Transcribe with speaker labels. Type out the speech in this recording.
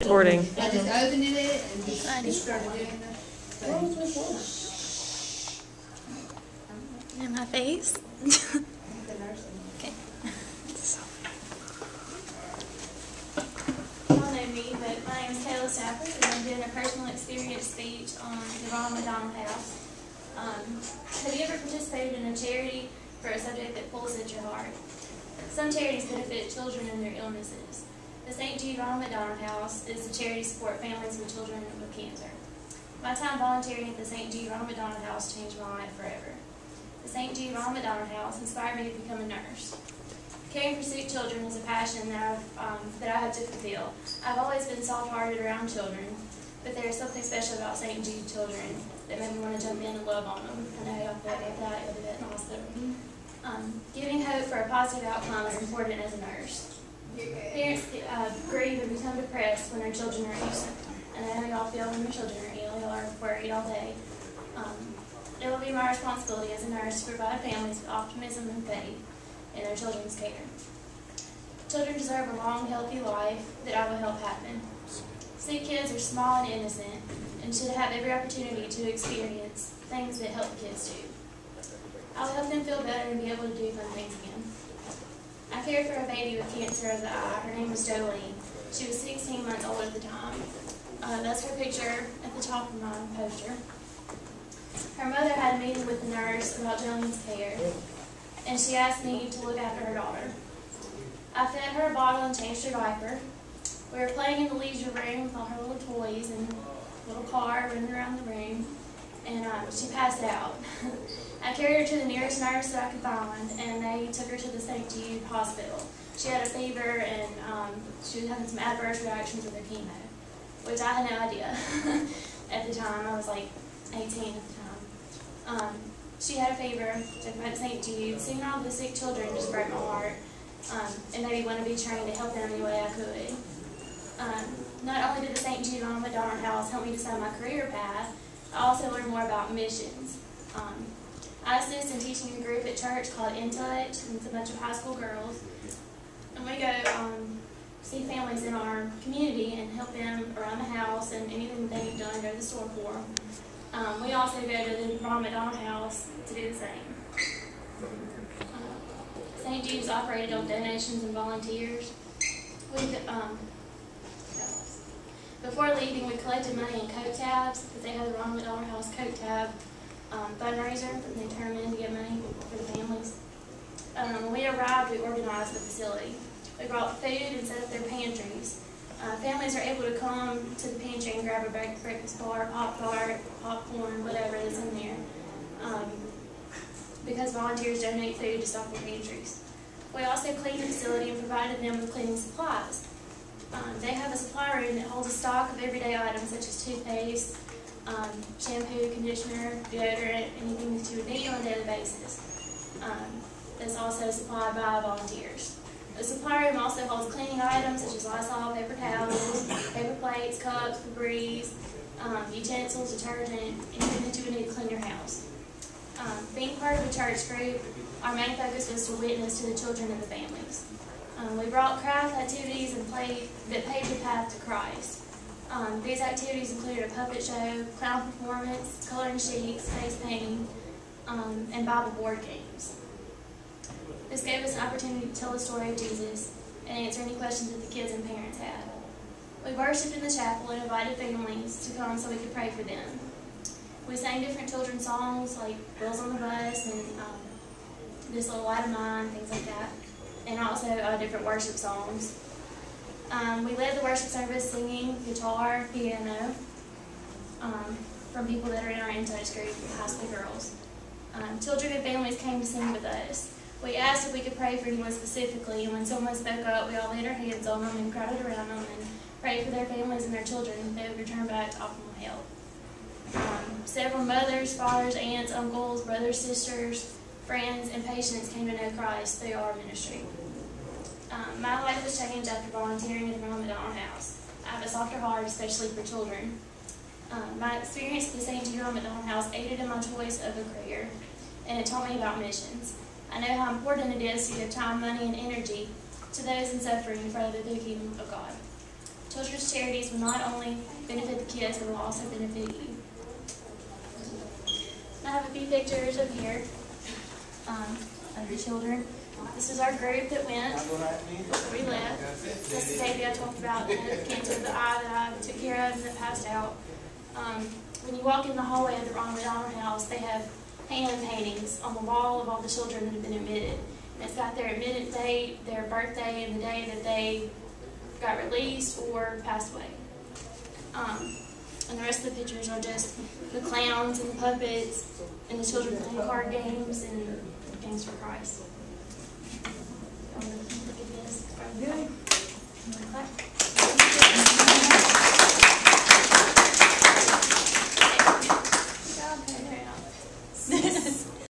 Speaker 1: Recording.
Speaker 2: I just opened it and just started doing that.
Speaker 3: In my face? Okay. Y'all know me, but my name is Kayla Stafford, and I'm doing a personal experience speech on the Ronald McDonald House. Have you ever participated in a charity for a subject that pulls at your heart? Some charities benefit children and their illnesses. The St. Jude Ronald McDonald House is a charity to support families with children with cancer. My time volunteering at the St. Jude Ronald McDonald House changed my life forever. The St. Jude Ronald McDonald House inspired me to become a nurse. Caring for sick children is a passion that I have to fulfill. I've always been soft-hearted around children, but there is something special about St. Jude children that made me want to jump in and love on them. I know y'all feel like that, you'll do that in the hospital. Giving hope for a positive outcome is important as a nurse. Parents grieve and become depressed when their children are ill. And I know y'all feel when your children are ill, y'all are worried all day. It will be my responsibility as a nurse to provide families with optimism and faith in their children's care. Children deserve a long, healthy life that I will help happen. Sick kids are small and innocent and should have every opportunity to experience things that help kids do. I will help them feel better and be able to do fun things again. I cared for a baby with cancer of the eye. Her name was Jolene. She was 16 months old at the time. That's her picture at the top of my poster. Her mother had a meeting with the nurse about Jolene's care, and she asked me to look after her daughter. I fed her a bottle and changed her diaper. We were playing in the leisure room with all her little toys and a little car running around the room, and she passed out. I carried her to the nearest nurse that I could find, and they took her to the St. Jude hospital. She had a fever, and she was having some adverse reactions with her chemo, which I had no idea at the time. I was like 18 at the time. She had a fever, took her to St. Jude. Seeing all the sick children just broke my heart, and made me want to be trained to help them any way I could. Not only did the St. Jude Ronald McDonald House help me decide my career path, I also learned more about missions. I assist in teaching a group at church called In Touch, and it's a bunch of high school girls. And we go see families in our community and help them around the house and anything that they need done, go to the store for them. We also go to the Ronald McDonald House to do the same. St. Jude's operated on donations and volunteers. Before leaving, we collected money in coat tabs, because they have the Ronald McDonald House coat tab fundraiser, and they turn them in to get money for the families. When we arrived, we organized the facility. We brought food and set up their pantries. Families are able to come to the pantry and grab a breakfast bar, Pop-Tart, popcorn, whatever is in there, because volunteers donate food to stock their pantries. We also cleaned the facility and provided them with cleaning supplies. They have a supply room that holds a stock of everyday items such as toothpaste, shampoo, conditioner, deodorant, anything that you would need on a daily basis. That's also supplied by volunteers. The supply room also holds cleaning items such as Lysol, paper towels, paper plates, cups, Febreze, utensils, detergent, anything that you would need to clean your house. Being part of the church group, our main focus was to witness to the children and the families. We brought craft activities and that paved the path to Christ. These activities included a puppet show, clown performance, coloring sheets, face painting, and Bible board games. This gave us an opportunity to tell the story of Jesus and answer any questions that the kids and parents had. We worshiped in the chapel and invited families to come so we could pray for them. We sang different children's songs like Wheels on the Bus and This Little Light of Mine, things like that, and also different worship songs. We led the worship service singing guitar, piano, from people that are in our In Touch group, high school girls. Children and families came to sing with us. We asked if we could pray for anyone specifically, and when someone spoke up, we all laid our hands on them and crowded around them and prayed for their families and their children, and they would return back to optimal health. Several mothers, fathers, aunts, uncles, brothers, sisters, friends, and patients came to know Christ through our ministry. My life was changed after volunteering at the Ronald McDonald House. I have a softer heart, especially for children. My experience at the St. Jude Ronald McDonald House aided in my choice of a career, and it taught me about missions. I know how important it is to give time, money, and energy to those in suffering for the kingdom of God. Children's charities will not only benefit the kids, but will also benefit you. I have a few pictures of here of the children. This is our group that went before we left. That's the baby I talked about that had cancer of the eye that I took care of and that passed out. When you walk in the hallway of the Ronald McDonald House, they have hand paintings on the wall of all the children that have been admitted. And it's got their admitted date, their birthday, and the day that they got released or passed away. And the rest of the pictures are just the clowns and the puppets and the children playing card games and games for Christ. Look at this. Good. Clap.